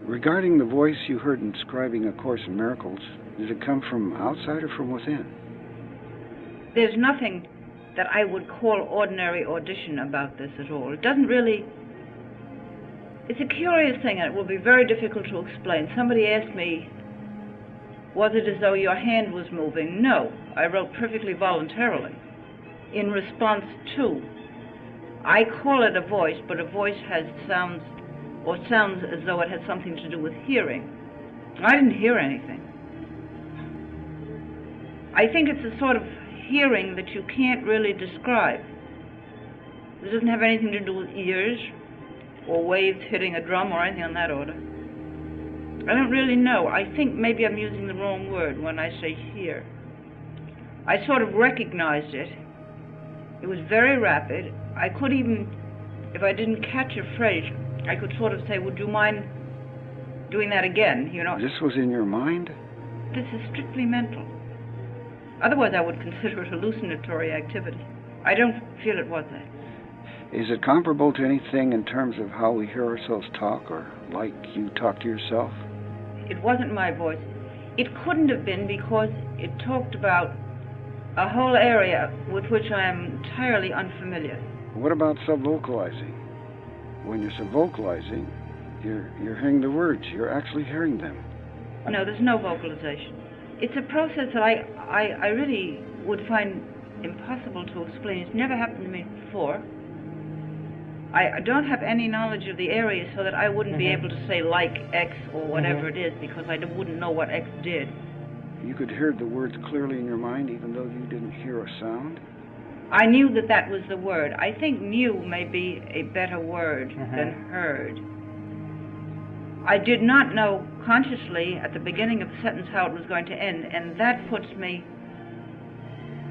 Regarding the voice you heard in describing A Course in Miracles, did it come from outside or from within? There's nothing that I would call ordinary audition about this at all. It doesn't really... It's a curious thing, and it will be very difficult to explain. Somebody asked me, was it as though your hand was moving? No, I wrote perfectly voluntarily. In response to, I call it a voice, but a voice has sounds, or sounds as though it has something to do with hearing. I didn't hear anything. I think it's a sort of hearing that you can't really describe. It doesn't have anything to do with ears, or waves hitting a drum, or anything on that order. I don't really know. I think maybe I'm using the wrong word when I say hear. I sort of recognized it. It was very rapid. I could even, if I didn't catch a phrase, I could sort of say, would you mind doing that again, you know? This was in your mind? This is strictly mental. Otherwise I would consider it hallucinatory activity. I don't feel it was that. Is it comparable to anything in terms of how we hear ourselves talk, or like you talk to yourself? It wasn't my voice. It couldn't have been, because it talked about a whole area with which I am entirely unfamiliar. What about subvocalizing? When you're subvocalizing, you're hearing the words. You're actually hearing them. No, there's no vocalization. It's a process that I really would find impossible to explain. It's never happened to me before. I don't have any knowledge of the area, so that I wouldn't be able to say like X or whatever it is, because I wouldn't know what X did. You could hear the words clearly in your mind even though you didn't hear a sound? I knew that that was the word. I think knew may be a better word than heard. I did not know consciously at the beginning of the sentence how it was going to end, and that puts me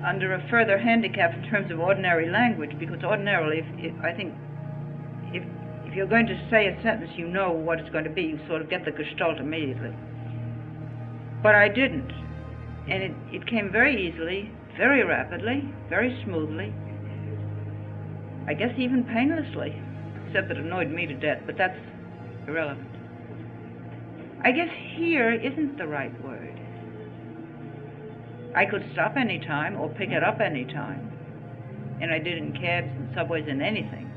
under a further handicap in terms of ordinary language, because ordinarily, I think, if you're going to say a sentence, you know what it's going to be. You sort of get the gestalt immediately. But I didn't. And it came very easily, very rapidly, very smoothly, I guess even painlessly, except that it annoyed me to death, but that's irrelevant. I guess here isn't the right word. I could stop any time or pick it up any time, and I did in cabs and subways and anything,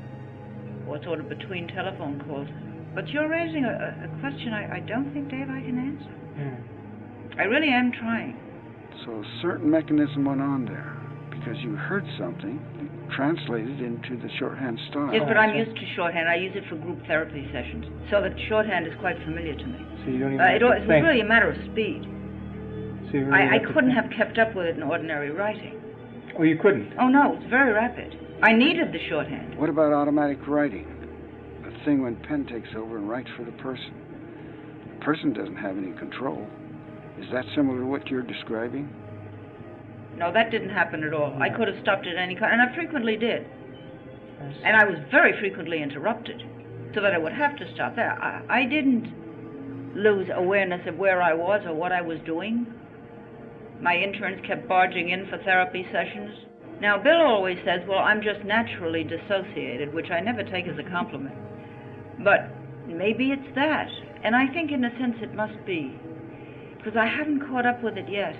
or sort of between telephone calls. But you're raising a question I don't think, Dave, I can answer. I really am trying. So a certain mechanism went on there, because you heard something, you translated into the shorthand style. Yes, but I'm used to shorthand. I use it for group therapy sessions, so that shorthand is quite familiar to me. So you don't even it was really a matter of speed. So you really I couldn't have kept up with it in ordinary writing. Oh, you couldn't? Oh, no, it's very rapid. I needed the shorthand. What about automatic writing? A thing when pen takes over and writes for the person. The person doesn't have any control. Is that similar to what you're describing? No, that didn't happen at all. I could have stopped at any kind, and I frequently did. And I was very frequently interrupted, so that I would have to stop there. I didn't lose awareness of where I was or what I was doing. My interns kept barging in for therapy sessions. Now, Bill always says, well, I'm just naturally dissociated, which I never take as a compliment. But maybe it's that. And I think in a sense it must be, because I haven't caught up with it yet.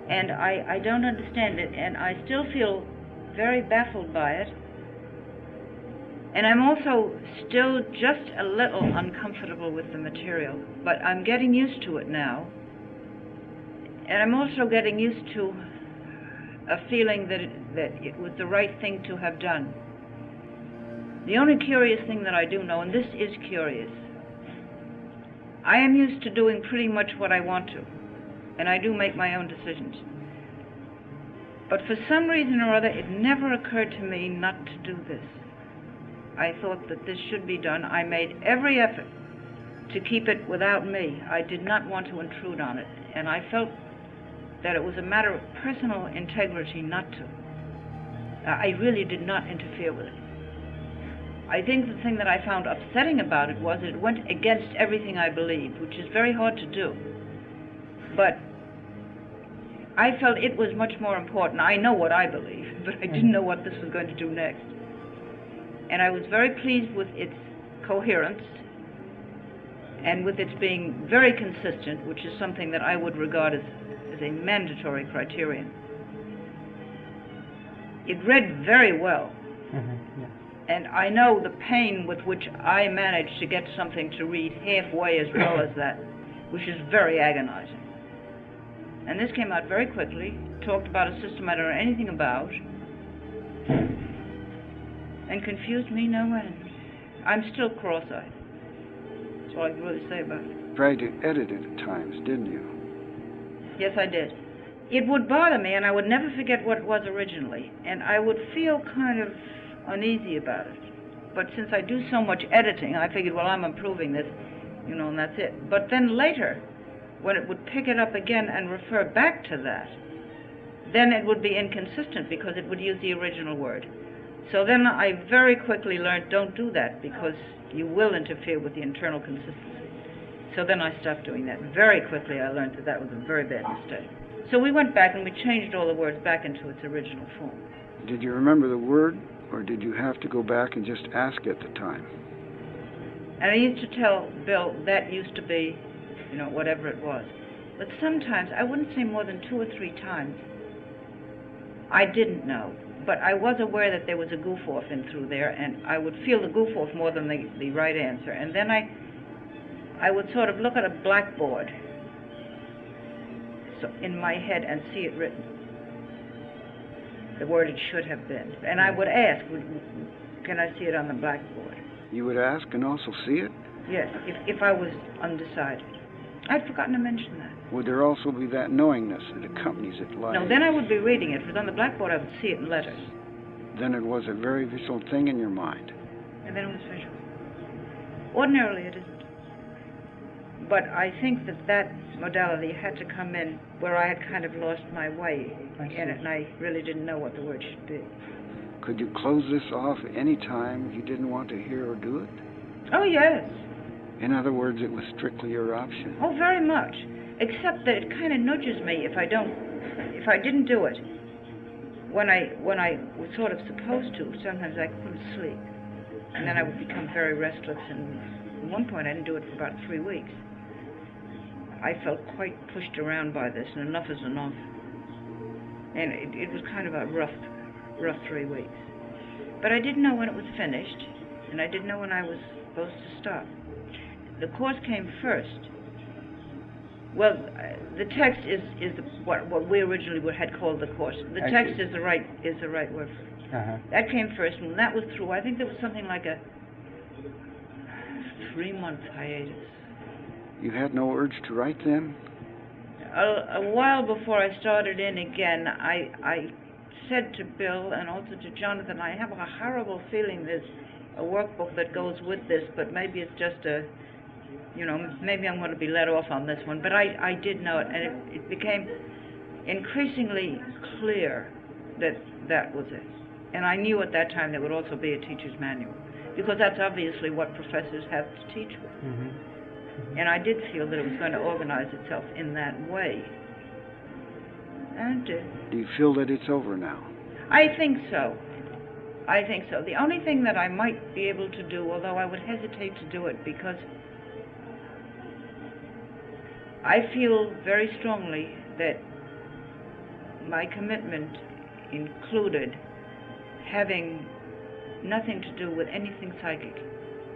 And I don't understand it, and I still feel very baffled by it. And I'm also still just a little uncomfortable with the material, but I'm getting used to it now. And I'm also getting used to a feeling that it was the right thing to have done. The only curious thing that I do know, and this is curious, I am used to doing pretty much what I want to, and I do make my own decisions. But for some reason or other, it never occurred to me not to do this. I thought that this should be done. I made every effort to keep it without me. I did not want to intrude on it, and I felt that it was a matter of personal integrity not to. I really did not interfere with it. I think the thing that I found upsetting about it was it went against everything I believed, which is very hard to do. But I felt it was much more important. I know what I believe, but I didn't know what this was going to do next. And I was very pleased with its coherence and with its being very consistent, which is something that I would regard as a mandatory criterion. It read very well, Yeah. and I know the pain with which I managed to get something to read halfway as well as that, which is very agonizing. And this came out very quickly, talked about a system I don't know anything about, and confused me no end. I'm still cross-eyed. That's all I can really say about it. Tried to edit it at times, didn't you? Yes, I did. It would bother me, and I would never forget what it was originally, and I would feel kind of uneasy about it. But since I do so much editing, I figured, well, I'm improving this, you know, and that's it. But then later, when it would pick it up again and refer back to that, then it would be inconsistent because it would use the original word. So then I very quickly learned, don't do that, because you will interfere with the internal consistency. So then I stopped doing that. Very quickly I learned that that was a very bad mistake. So we went back and we changed all the words back into its original form. Did you remember the word, or did you have to go back and just ask at the time? And I used to tell Bill that used to be, you know, whatever it was. But sometimes, I wouldn't say more than 2 or 3 times, I didn't know. But I was aware that there was a goof-off in through there, and I would feel the goof-off more than the right answer. And then I would sort of look at a blackboard so in my head and see it written, the word it should have been. And I would ask, can I see it on the blackboard? You would ask and also see it? Yes, if I was undecided. I'd forgotten to mention that. Would there also be that knowingness that accompanies it like? No, then I would be reading it, because on the blackboard I would see it in letters. Then it was a very visual thing in your mind. And then it was visual. Ordinarily it isn't. But I think that modality had to come in where I had kind of lost my way in it, and I really didn't know what the word should be. Could you close this off any time you didn't want to hear or do it? Oh, yes. In other words, it was strictly your option. Oh, very much. Except that it kind of nudges me if I didn't do it. When I was sort of supposed to, sometimes I couldn't sleep. And then I would become very restless, and at one point I didn't do it for about 3 weeks. I felt quite pushed around by this, and enough is enough. And it was kind of a rough 3 weeks. But I didn't know when it was finished, and I didn't know when I was supposed to stop. The course came first. Well, the text is what we originally had called the course. The text is the right word for it. Uh-huh. That came first, and when that was through, I think there was something like a 3-month hiatus. You had no urge to write then? A while before I started in again, I said to Bill and also to Jonathan, I have a horrible feeling there's a workbook that goes with this, but maybe it's just maybe I'm going to be let off on this one. But I did know it, and it became increasingly clear that was it. And I knew at that time there would also be a teacher's manual, because that's obviously what professors have to teach with. Mm-hmm. And I did feel that it was going to organize itself in that way. And it did. Do you feel that it's over now? I think so. I think so. The only thing that I might be able to do, although I would hesitate to do it because I feel very strongly that my commitment included having nothing to do with anything psychic.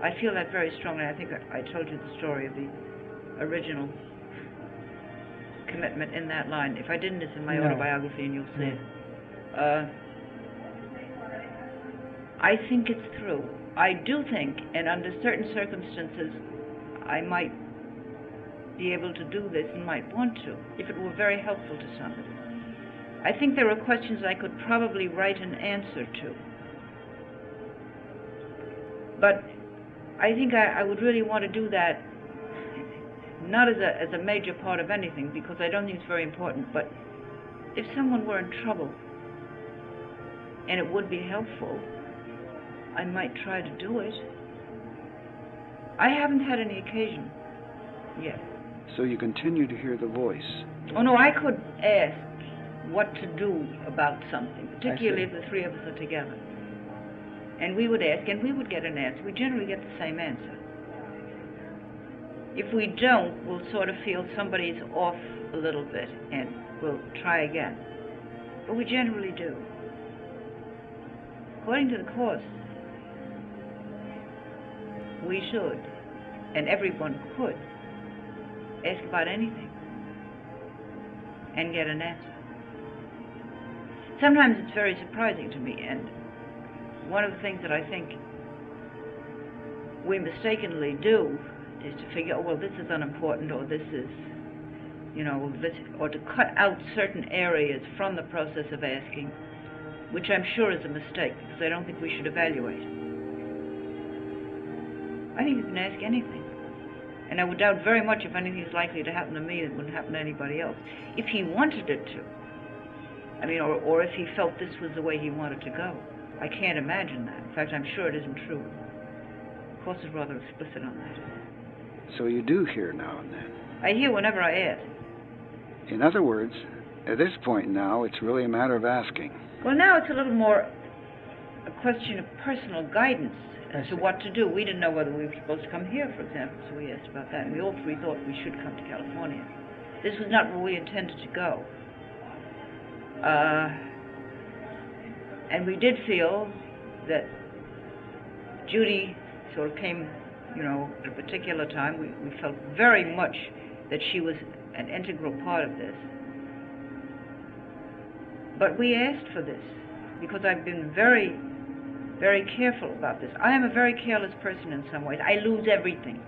I feel that very strongly. I think I told you the story of the original commitment in that line. If I didn't, it's in my autobiography and you'll see it. I think it's through. I do think, and under certain circumstances, I might be able to do this and might want to, if it were very helpful to somebody. I think there are questions I could probably write an answer to. But I think I would really want to do that, not as a major part of anything, because I don't think it's very important, but if someone were in trouble and it would be helpful, I might try to do it. I haven't had any occasion yet. So you continue to hear the voice? Oh no, I could ask what to do about something, particularly if the three of us are together. And we would ask, and we would get an answer. We generally get the same answer. If we don't, we'll sort of feel somebody's off a little bit and we'll try again. But we generally do. According to the Course, we should, and everyone could, ask about anything and get an answer. Sometimes it's very surprising to me, and one of the things that I think we mistakenly do is to figure, oh, well, this is unimportant, or this is, or to cut out certain areas from the process of asking, which I'm sure is a mistake, because I don't think we should evaluate. I think you can ask anything. And I would doubt very much if anything is likely to happen to me that wouldn't happen to anybody else. If he wanted it to. Or if he felt this was the way he wanted to go. I can't imagine that. In fact, I'm sure it isn't true. The Course is rather explicit on that. So you do hear now and then? I hear whenever I ask. In other words, at this point now, it's really a matter of asking. Well, now it's a little more a question of personal guidance as to what to do. We didn't know whether we were supposed to come here, for example, so we asked about that. And we all three thought we should come to California. This was not where we intended to go. And we did feel that Judy sort of came, at a particular time. We felt very much that she was an integral part of this. But we asked for this because I've been very, very careful about this. I am a very careless person in some ways. I lose everything.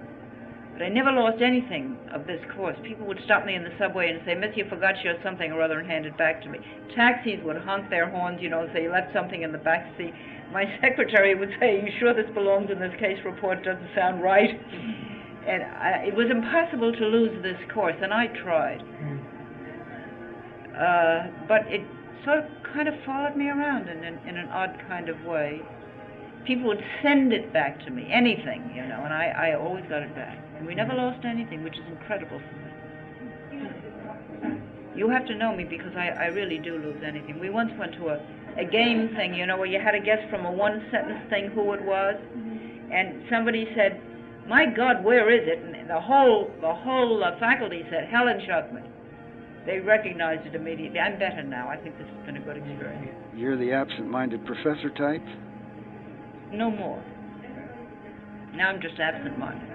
But I never lost anything of this Course. People would stop me in the subway and say, "Miss, you forgot your something or other," and hand it back to me. Taxis would honk their horns, say you left something in the back seat. My secretary would say, "You sure this belongs in this case report? Doesn't sound right." And it was impossible to lose this Course, and I tried. But it sort of kind of followed me around in an odd kind of way. People would send it back to me, anything, and I always got it back. And we never lost anything, which is incredible for me. You have to know me because I really do lose anything. We once went to a game thing, where you had to guess from a one-sentence thing who it was. And somebody said, "My God, where is it?" And the whole faculty said, "Helen Schucman." They recognized it immediately. I'm better now. I think this has been a good experience. You're the absent-minded professor type? No more. Now I'm just absent-minded.